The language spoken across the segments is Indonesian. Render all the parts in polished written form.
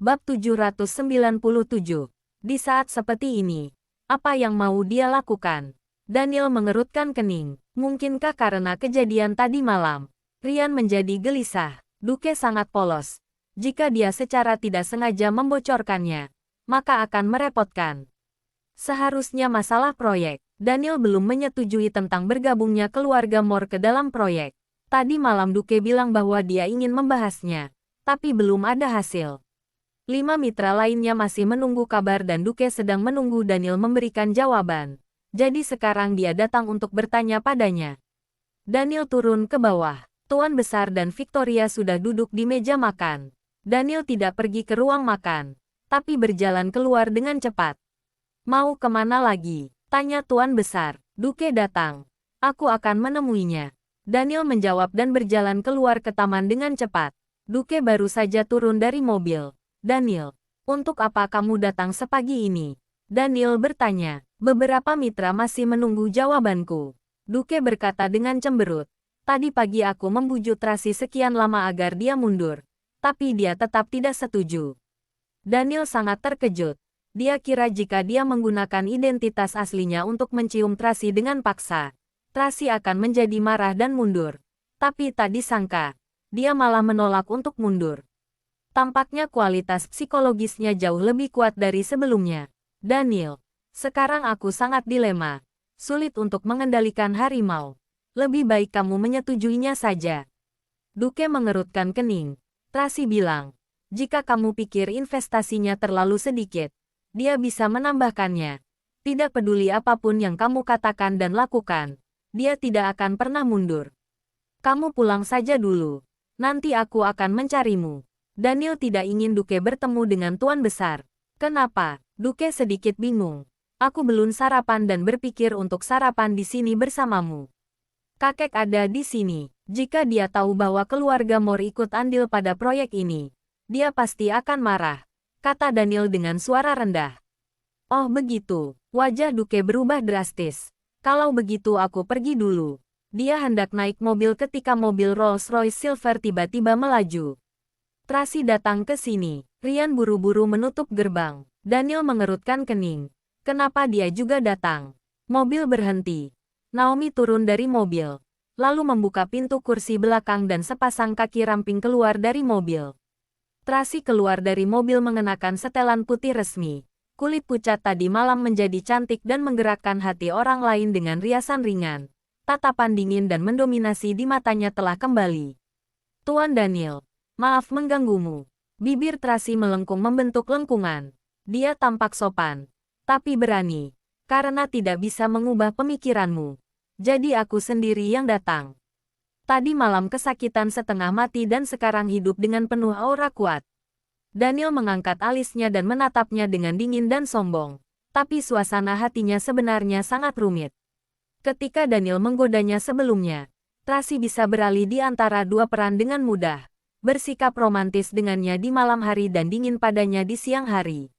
Bab 797. Di saat seperti ini, apa yang mau dia lakukan? Daniel mengerutkan kening. Mungkinkah karena kejadian tadi malam, Rian menjadi gelisah. Duke sangat polos. Jika dia secara tidak sengaja membocorkannya, maka akan merepotkan. Seharusnya masalah proyek. Daniel belum menyetujui tentang bergabungnya keluarga Moore ke dalam proyek. Tadi malam Duke bilang bahwa dia ingin membahasnya, tapi belum ada hasil. 5 mitra lainnya masih menunggu kabar dan Duke sedang menunggu Daniel memberikan jawaban. Jadi sekarang dia datang untuk bertanya padanya. Daniel turun ke bawah. Tuan Besar dan Victoria sudah duduk di meja makan. Daniel tidak pergi ke ruang makan, tapi berjalan keluar dengan cepat. Mau kemana lagi? Tanya Tuan Besar. Duke datang. Aku akan menemuinya. Daniel menjawab dan berjalan keluar ke taman dengan cepat. Duke baru saja turun dari mobil. Daniel, untuk apa kamu datang sepagi ini? Daniel bertanya. Beberapa mitra masih menunggu jawabanku. Duke berkata dengan cemberut. Tadi pagi aku membujuk Tracy sekian lama agar dia mundur. Tapi dia tetap tidak setuju. Daniel sangat terkejut. Dia kira jika dia menggunakan identitas aslinya untuk mencium Tracy dengan paksa, Tracy akan menjadi marah dan mundur. Tapi tak disangka, dia malah menolak untuk mundur. Tampaknya kualitas psikologisnya jauh lebih kuat dari sebelumnya. Daniel, sekarang aku sangat dilema. Sulit untuk mengendalikan harimau. Lebih baik kamu menyetujuinya saja. Duke mengerutkan kening. Tracy bilang, jika kamu pikir investasinya terlalu sedikit, dia bisa menambahkannya. Tidak peduli apapun yang kamu katakan dan lakukan, dia tidak akan pernah mundur. Kamu pulang saja dulu. Nanti aku akan mencarimu. Daniel tidak ingin Duke bertemu dengan Tuan Besar. Kenapa? Duke sedikit bingung. Aku belum sarapan dan berpikir untuk sarapan di sini bersamamu. Kakek ada di sini. Jika dia tahu bahwa keluarga Moore ikut andil pada proyek ini, dia pasti akan marah, kata Daniel dengan suara rendah. Oh begitu. Wajah Duke berubah drastis. Kalau begitu aku pergi dulu. Dia hendak naik mobil ketika mobil Rolls-Royce Silver tiba-tiba melaju. Tracy datang ke sini. Rian buru-buru menutup gerbang. Daniel mengerutkan kening. Kenapa dia juga datang? Mobil berhenti. Naomi turun dari mobil, lalu membuka pintu kursi belakang dan sepasang kaki ramping keluar dari mobil. Tracy keluar dari mobil mengenakan setelan putih resmi. Kulit pucat tadi malam menjadi cantik dan menggerakkan hati orang lain dengan riasan ringan. Tatapan dingin dan mendominasi di matanya telah kembali. Tuan Daniel, maaf mengganggumu. Bibir Tracy melengkung membentuk lengkungan. Dia tampak sopan, tapi berani, karena tidak bisa mengubah pemikiranmu. Jadi aku sendiri yang datang. Tadi malam kesakitan setengah mati dan sekarang hidup dengan penuh aura kuat. Daniel mengangkat alisnya dan menatapnya dengan dingin dan sombong. Tapi suasana hatinya sebenarnya sangat rumit. Ketika Daniel menggodanya sebelumnya, Tracy bisa beralih di antara dua peran dengan mudah. Bersikap romantis dengannya di malam hari dan dingin padanya di siang hari.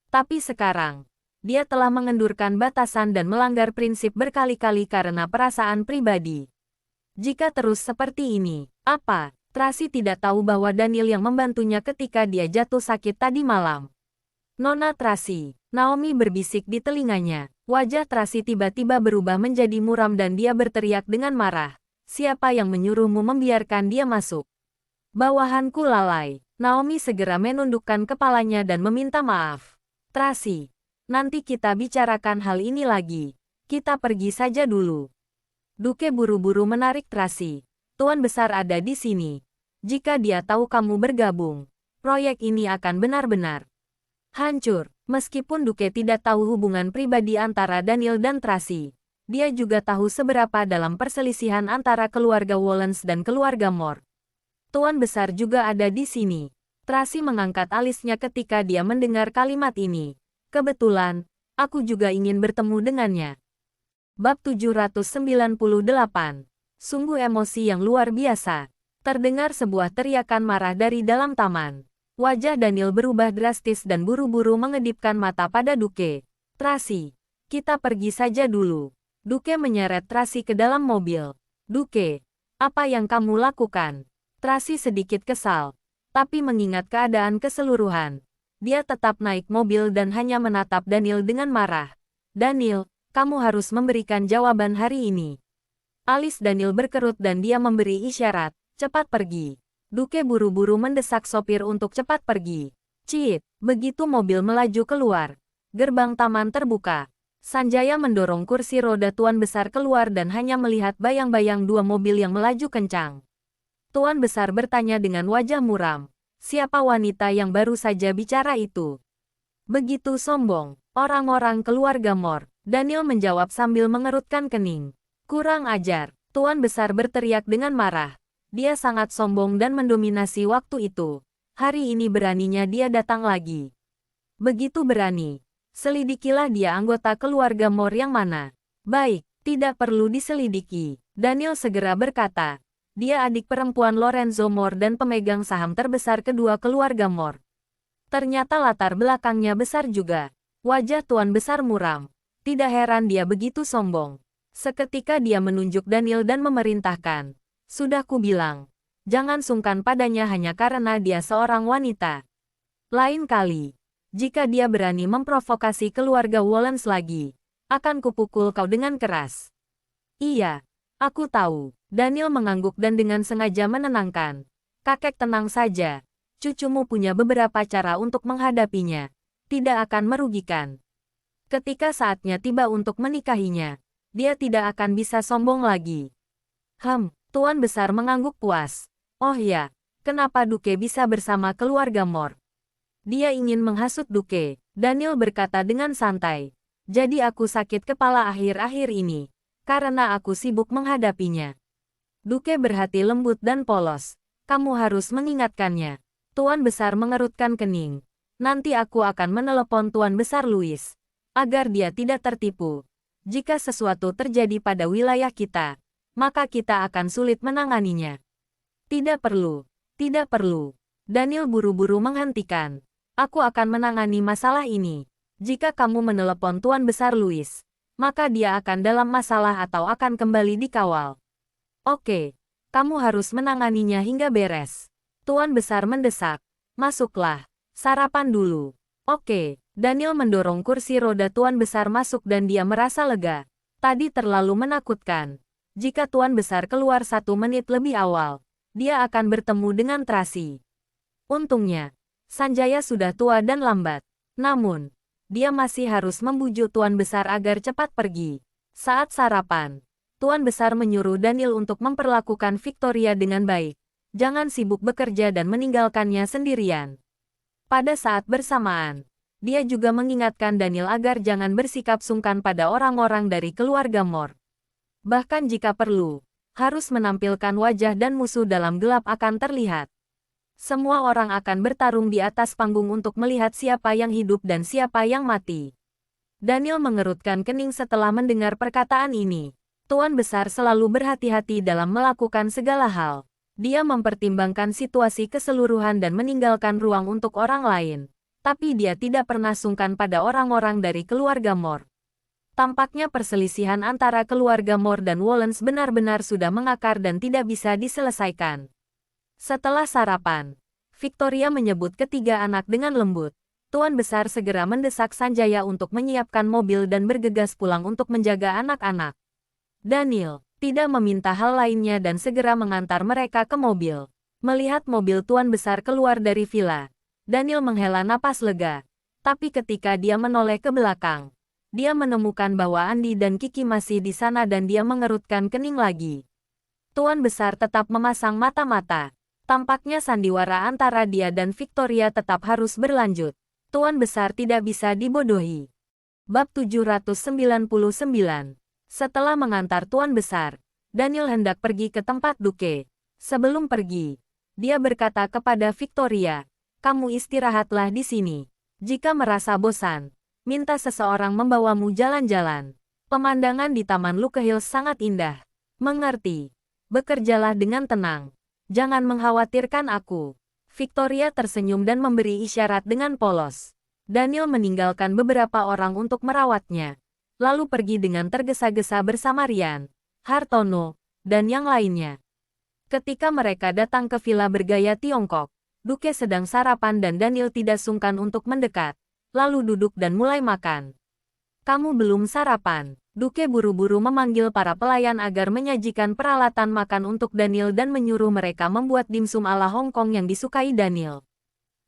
Tapi sekarang, dia telah mengendurkan batasan dan melanggar prinsip berkali-kali karena perasaan pribadi. Jika terus seperti ini, apa? Tracy tidak tahu bahwa Daniel yang membantunya ketika dia jatuh sakit tadi malam. Nona Tracy, Naomi berbisik di telinganya. Wajah Tracy tiba-tiba berubah menjadi muram dan dia berteriak dengan marah. Siapa yang menyuruhmu membiarkan dia masuk? Bawahanku lalai. Naomi segera menundukkan kepalanya dan meminta maaf. Tracy, nanti kita bicarakan hal ini lagi. Kita pergi saja dulu. Duke buru-buru menarik Tracy. Tuan Besar ada di sini. Jika dia tahu kamu bergabung, proyek ini akan benar-benar hancur. Meskipun Duke tidak tahu hubungan pribadi antara Daniel dan Tracy, dia juga tahu seberapa dalam perselisihan antara keluarga Wallens dan keluarga Moore. Tuan Besar juga ada di sini. Tracy mengangkat alisnya ketika dia mendengar kalimat ini. Kebetulan, aku juga ingin bertemu dengannya. Bab 798. Sungguh emosi yang luar biasa. Terdengar sebuah teriakan marah dari dalam taman. Wajah Daniel berubah drastis dan buru-buru mengedipkan mata pada Duke. Tracy, kita pergi saja dulu. Duke menyeret Tracy ke dalam mobil. Duke, apa yang kamu lakukan? Tracy sedikit kesal, tapi mengingat keadaan keseluruhan, Dia tetap naik mobil dan hanya menatap Daniel dengan marah. Daniel, kamu harus memberikan jawaban hari ini. Alis Daniel berkerut dan dia memberi isyarat, cepat pergi. Duke buru-buru mendesak sopir untuk cepat pergi. Cit, begitu mobil melaju keluar. Gerbang taman terbuka. Sanjaya mendorong kursi roda Tuan Besar keluar dan hanya melihat bayang-bayang dua mobil yang melaju kencang. Tuan Besar bertanya dengan wajah muram, siapa wanita yang baru saja bicara itu? Begitu sombong, orang-orang keluarga Mor. Daniel menjawab sambil mengerutkan kening. Kurang ajar, Tuan Besar berteriak dengan marah. Dia sangat sombong dan mendominasi waktu itu. Hari ini beraninya dia datang lagi. Begitu berani. Selidikilah dia anggota keluarga Mor yang mana. Baik, tidak perlu diselidiki. Daniel segera berkata. Dia adik perempuan Lorenzo Mor dan pemegang saham terbesar kedua keluarga Mor. Ternyata latar belakangnya besar juga. Wajah Tuan Besar muram. Tidak heran dia begitu sombong. Seketika dia menunjuk Daniel dan memerintahkan. Sudah kubilang, jangan sungkan padanya hanya karena dia seorang wanita. Lain kali, jika dia berani memprovokasi keluarga Wollens lagi, akan kupukul kau dengan keras. Iya, aku tahu. Daniel mengangguk dan dengan sengaja menenangkan. Kakek tenang saja. Cucumu punya beberapa cara untuk menghadapinya. Tidak akan merugikan. Ketika saatnya tiba untuk menikahinya, dia tidak akan bisa sombong lagi. Tuan Besar mengangguk puas. Oh ya, kenapa Duke bisa bersama keluarga Mor? Dia ingin menghasut Duke. Daniel berkata dengan santai. Jadi aku sakit kepala akhir-akhir ini, karena aku sibuk menghadapinya. Duke berhati lembut dan polos. Kamu harus mengingatkannya. Tuan Besar mengerutkan kening. Nanti aku akan menelepon Tuan Besar Louis, agar dia tidak tertipu. Jika sesuatu terjadi pada wilayah kita, maka kita akan sulit menanganinya. Tidak perlu. Tidak perlu. Daniel buru-buru menghentikan. Aku akan menangani masalah ini. Jika kamu menelepon Tuan Besar Louis, maka dia akan dalam masalah atau akan kembali dikawal. Oke, kamu harus menanganinya hingga beres. Tuan Besar mendesak. Masuklah. Sarapan dulu. Oke. Daniel mendorong kursi roda Tuan Besar masuk dan dia merasa lega. Tadi terlalu menakutkan. Jika Tuan Besar keluar 1 menit lebih awal, dia akan bertemu dengan Tracy. Untungnya, Sanjaya sudah tua dan lambat. Namun, dia masih harus membujuk Tuan Besar agar cepat pergi. Saat sarapan, Tuan Besar menyuruh Daniel untuk memperlakukan Victoria dengan baik. Jangan sibuk bekerja dan meninggalkannya sendirian. Pada saat bersamaan, dia juga mengingatkan Daniel agar jangan bersikap sungkan pada orang-orang dari keluarga Mor. Bahkan jika perlu, harus menampilkan wajah dan musuh dalam gelap akan terlihat. Semua orang akan bertarung di atas panggung untuk melihat siapa yang hidup dan siapa yang mati. Daniel mengerutkan kening setelah mendengar perkataan ini. Tuan Besar selalu berhati-hati dalam melakukan segala hal. Dia mempertimbangkan situasi keseluruhan dan meninggalkan ruang untuk orang lain. Tapi dia tidak pernah sungkan pada orang-orang dari keluarga Mor. Tampaknya perselisihan antara keluarga Mor dan Wollens benar-benar sudah mengakar dan tidak bisa diselesaikan. Setelah sarapan, Victoria menyebut ketiga anak dengan lembut. Tuan Besar segera mendesak Sanjaya untuk menyiapkan mobil dan bergegas pulang untuk menjaga anak-anak. Daniel tidak meminta hal lainnya dan segera mengantar mereka ke mobil. Melihat mobil Tuan Besar keluar dari villa, Daniel menghela napas lega. Tapi ketika dia menoleh ke belakang, dia menemukan bahwa Andi dan Kiki masih di sana dan dia mengerutkan kening lagi. Tuan Besar tetap memasang mata-mata. Tampaknya sandiwara antara dia dan Victoria tetap harus berlanjut. Tuan Besar tidak bisa dibodohi. Bab 799. Setelah mengantar Tuan Besar, Daniel hendak pergi ke tempat Duke. Sebelum pergi, dia berkata kepada Victoria, kamu istirahatlah di sini. Jika merasa bosan, minta seseorang membawamu jalan-jalan. Pemandangan di Taman Luke Hills sangat indah. Mengerti? Bekerjalah dengan tenang. Jangan mengkhawatirkan aku. Victoria tersenyum dan memberi isyarat dengan polos. Daniel meninggalkan beberapa orang untuk merawatnya, lalu pergi dengan tergesa-gesa bersama Rian, Hartono, dan yang lainnya. Ketika mereka datang ke villa bergaya Tiongkok, Duke sedang sarapan dan Daniel tidak sungkan untuk mendekat, lalu duduk dan mulai makan. Kamu belum sarapan. Duke buru-buru memanggil para pelayan agar menyajikan peralatan makan untuk Daniel dan menyuruh mereka membuat dimsum ala Hong Kong yang disukai Daniel.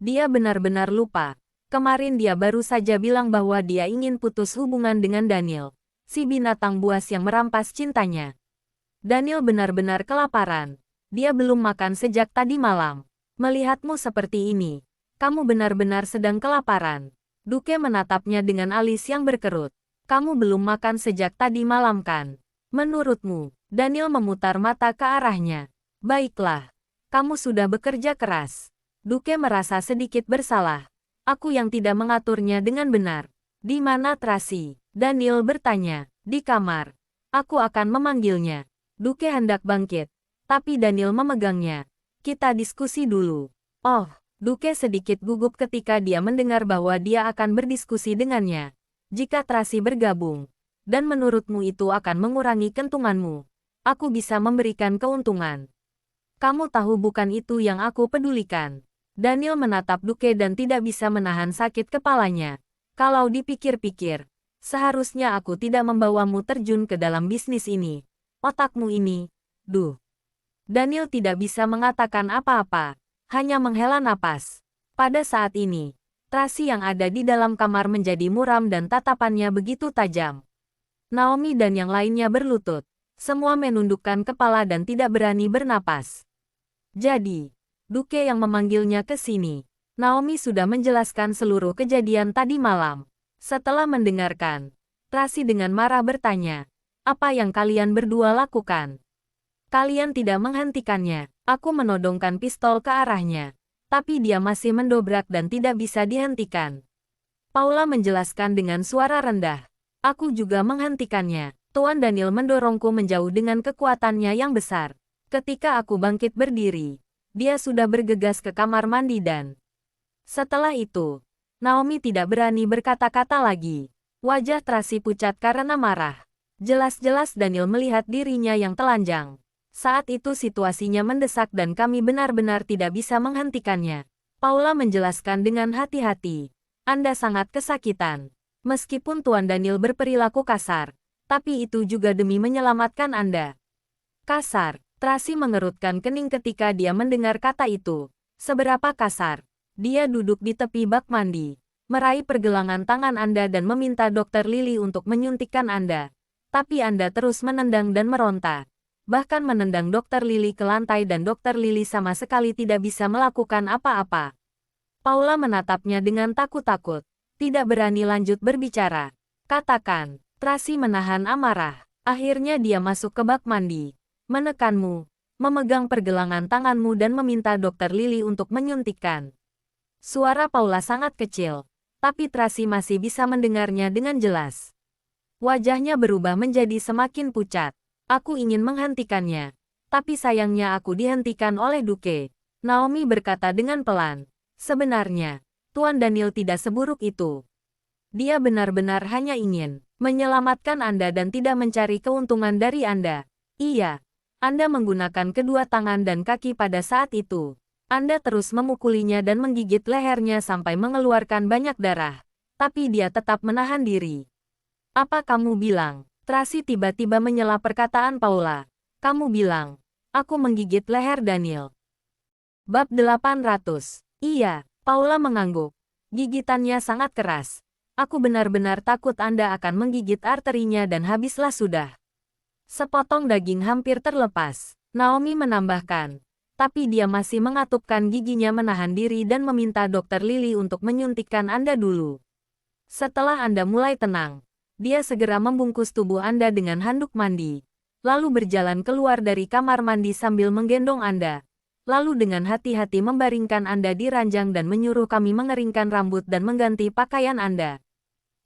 Dia benar-benar lupa. Kemarin dia baru saja bilang bahwa dia ingin putus hubungan dengan Daniel, si binatang buas yang merampas cintanya. Daniel benar-benar kelaparan. Dia belum makan sejak tadi malam. Melihatmu seperti ini, kamu benar-benar sedang kelaparan. Duke menatapnya dengan alis yang berkerut. Kamu belum makan sejak tadi malam kan? Menurutmu? Daniel memutar mata ke arahnya. Baiklah. Kamu sudah bekerja keras. Duke merasa sedikit bersalah. Aku yang tidak mengaturnya dengan benar. Di mana Tracy? Daniel bertanya. Di kamar. Aku akan memanggilnya. Duke hendak bangkit. Tapi Daniel memegangnya. Kita diskusi dulu. Oh, Duke sedikit gugup ketika dia mendengar bahwa dia akan berdiskusi dengannya. Jika Tracy bergabung, dan menurutmu itu akan mengurangi keuntunganmu, aku bisa memberikan keuntungan. Kamu tahu bukan itu yang aku pedulikan. Daniel menatap Duke dan tidak bisa menahan sakit kepalanya. Kalau dipikir-pikir, seharusnya aku tidak membawamu terjun ke dalam bisnis ini. Otakmu ini, duh. Daniel tidak bisa mengatakan apa-apa, hanya menghela napas. Pada saat ini, Tracy yang ada di dalam kamar menjadi muram dan tatapannya begitu tajam. Naomi dan yang lainnya berlutut. Semua menundukkan kepala dan tidak berani bernapas. Jadi, Duke yang memanggilnya ke sini. Naomi sudah menjelaskan seluruh kejadian tadi malam. Setelah mendengarkan, Tracy dengan marah bertanya, apa yang kalian berdua lakukan? Kalian tidak menghentikannya. Aku menodongkan pistol ke arahnya. Tapi dia masih mendobrak dan tidak bisa dihentikan. Paula menjelaskan dengan suara rendah. Aku juga menghentikannya. Tuan Daniel mendorongku menjauh dengan kekuatannya yang besar. Ketika aku bangkit berdiri, dia sudah bergegas ke kamar mandi dan... Setelah itu, Naomi tidak berani berkata-kata lagi. Wajah Tracy pucat karena marah. Jelas-jelas Daniel melihat dirinya yang telanjang. Saat itu situasinya mendesak dan kami benar-benar tidak bisa menghentikannya. Paula menjelaskan dengan hati-hati. Anda sangat kesakitan. Meskipun Tuan Daniel berperilaku kasar, tapi itu juga demi menyelamatkan Anda. Kasar. Tracy mengerutkan kening ketika dia mendengar kata itu. Seberapa kasar? Dia duduk di tepi bak mandi, meraih pergelangan tangan Anda dan meminta Dokter Lily untuk menyuntikkan Anda. Tapi Anda terus menendang dan meronta. Bahkan menendang Dokter Lily ke lantai dan Dokter Lily sama sekali tidak bisa melakukan apa-apa. Paula menatapnya dengan takut-takut. Tidak berani lanjut berbicara. Katakan, Tracy menahan amarah. Akhirnya dia masuk ke bak mandi. Menekanmu, memegang pergelangan tanganmu dan meminta Dokter Lily untuk menyuntikkan. Suara Paula sangat kecil, tapi Tracy masih bisa mendengarnya dengan jelas. Wajahnya berubah menjadi semakin pucat. Aku ingin menghentikannya, tapi sayangnya aku dihentikan oleh Duke. Naomi berkata dengan pelan. Sebenarnya, Tuan Daniel tidak seburuk itu. Dia benar-benar hanya ingin menyelamatkan Anda dan tidak mencari keuntungan dari Anda. Iya, Anda menggunakan kedua tangan dan kaki pada saat itu. Anda terus memukulinya dan menggigit lehernya sampai mengeluarkan banyak darah. Tapi dia tetap menahan diri. Apa kamu bilang? Tracy tiba-tiba menyela perkataan Paula. Kamu bilang, aku menggigit leher Daniel. Bab 800. Iya, Paula mengangguk. Gigitannya sangat keras. Aku benar-benar takut Anda akan menggigit arterinya dan habislah sudah. Sepotong daging hampir terlepas. Naomi menambahkan. Tapi dia masih mengatupkan giginya menahan diri dan meminta Dokter Lily untuk menyuntikkan Anda dulu. Setelah Anda mulai tenang, dia segera membungkus tubuh Anda dengan handuk mandi, lalu berjalan keluar dari kamar mandi sambil menggendong Anda, lalu dengan hati-hati membaringkan Anda di ranjang dan menyuruh kami mengeringkan rambut dan mengganti pakaian Anda.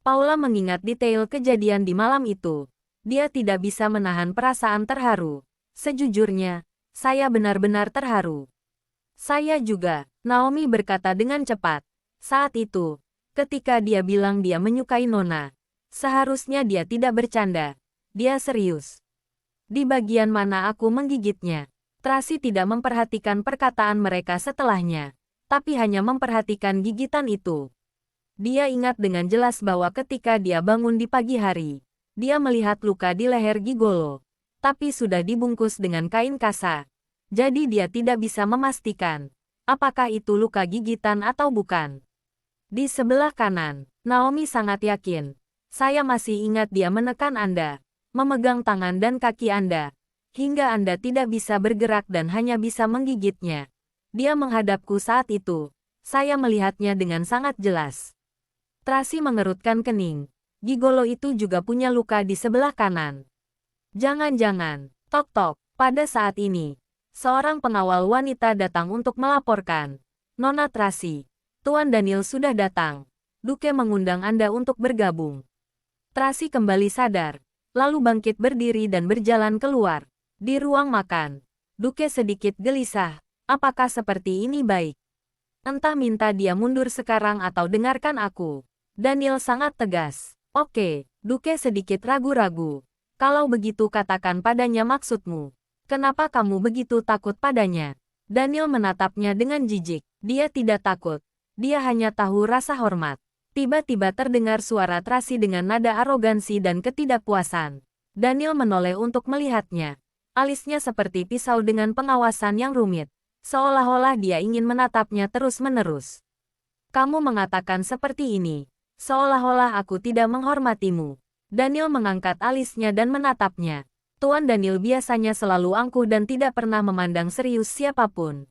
Paula mengingat detail kejadian di malam itu. Dia tidak bisa menahan perasaan terharu. Sejujurnya, saya benar-benar terharu. Saya juga, Naomi berkata dengan cepat. Saat itu, ketika dia bilang dia menyukai Nona, seharusnya dia tidak bercanda. Dia serius. Di bagian mana aku menggigitnya? Tracy tidak memperhatikan perkataan mereka setelahnya. tapi hanya memperhatikan gigitan itu. Dia ingat dengan jelas bahwa ketika dia bangun di pagi hari, dia melihat luka di leher Gigolo, tapi sudah dibungkus dengan kain kasa. Jadi dia tidak bisa memastikan apakah itu luka gigitan atau bukan. Di sebelah kanan, Naomi sangat yakin. Saya masih ingat dia menekan Anda, memegang tangan dan kaki Anda, hingga Anda tidak bisa bergerak dan hanya bisa menggigitnya. Dia menghadapku saat itu. Saya melihatnya dengan sangat jelas. Tracy mengerutkan kening. Gigolo itu juga punya luka di sebelah kanan. Jangan-jangan, tok-tok, pada saat ini, seorang pengawal wanita datang untuk melaporkan. Nona Tracy, Tuan Daniel sudah datang. Duke mengundang Anda untuk bergabung. Tracy kembali sadar, lalu bangkit berdiri dan berjalan keluar. Di ruang makan, Duke sedikit gelisah. Apakah seperti ini baik? Entah minta dia mundur sekarang atau dengarkan aku. Daniel sangat tegas. Oke, Duke sedikit ragu-ragu. Kalau begitu katakan padanya maksudmu. Kenapa kamu begitu takut padanya? Daniel menatapnya dengan jijik. Dia tidak takut. Dia hanya tahu rasa hormat. Tiba-tiba terdengar suara Tracy dengan nada arogansi dan ketidakpuasan. Daniel menoleh untuk melihatnya. Alisnya seperti pisau dengan pengawasan yang rumit. Seolah-olah dia ingin menatapnya terus-menerus. Kamu mengatakan seperti ini. Seolah-olah aku tidak menghormatimu. Daniel mengangkat alisnya dan menatapnya. Tuan Daniel biasanya selalu angkuh dan tidak pernah memandang serius siapapun.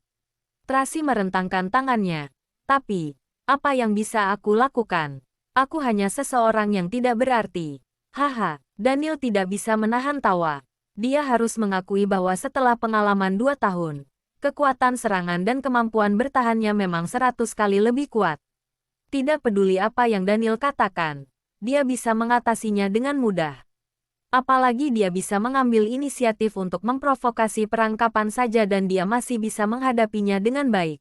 Tracy merentangkan tangannya. Tapi, apa yang bisa aku lakukan? Aku hanya seseorang yang tidak berarti. Haha, Daniel tidak bisa menahan tawa. Dia harus mengakui bahwa setelah pengalaman 2 tahun, kekuatan serangan dan kemampuan bertahannya memang 100 kali lebih kuat. Tidak peduli apa yang Daniel katakan, dia bisa mengatasinya dengan mudah. Apalagi dia bisa mengambil inisiatif untuk memprovokasi perang kapan saja dan dia masih bisa menghadapinya dengan baik.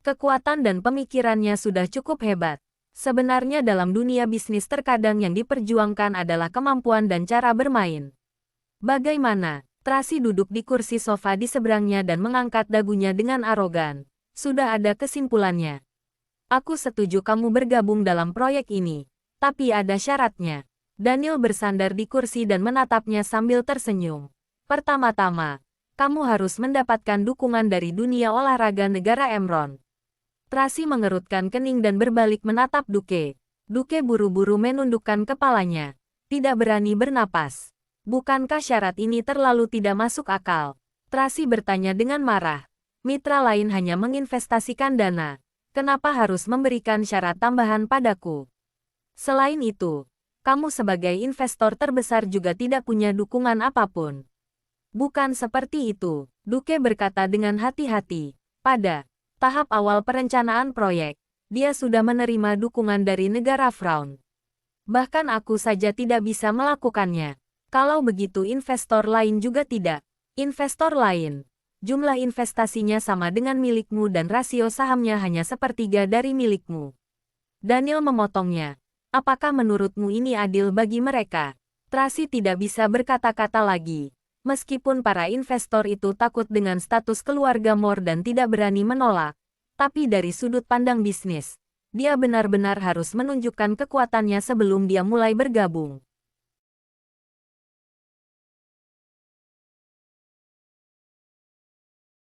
Kekuatan dan pemikirannya sudah cukup hebat. Sebenarnya dalam dunia bisnis terkadang yang diperjuangkan adalah kemampuan dan cara bermain. Bagaimana? Tracy duduk di kursi sofa di seberangnya dan mengangkat dagunya dengan arogan. Sudah ada kesimpulannya. Aku setuju kamu bergabung dalam proyek ini, tapi ada syaratnya. Daniel bersandar di kursi dan menatapnya sambil tersenyum. Pertama-tama, kamu harus mendapatkan dukungan dari dunia olahraga negara Emron. Tracy mengerutkan kening dan berbalik menatap Duke. Duke buru-buru menundukkan kepalanya. Tidak berani bernapas. Bukankah syarat ini terlalu tidak masuk akal? Tracy bertanya dengan marah. Mitra lain hanya menginvestasikan dana. Kenapa harus memberikan syarat tambahan padaku? Selain itu, kamu sebagai investor terbesar juga tidak punya dukungan apapun. Bukan seperti itu, Duke berkata dengan hati-hati. Pada tahap awal perencanaan proyek, dia sudah menerima dukungan dari negara Frown. Bahkan aku saja tidak bisa melakukannya. Kalau begitu investor lain juga tidak. Investor lain. Jumlah investasinya sama dengan milikmu dan rasio sahamnya hanya sepertiga dari milikmu. Daniel memotongnya. Apakah menurutmu ini adil bagi mereka? Tracy tidak bisa berkata-kata lagi. Meskipun para investor itu takut dengan status keluarga Moore dan tidak berani menolak, tapi dari sudut pandang bisnis, dia benar-benar harus menunjukkan kekuatannya sebelum dia mulai bergabung.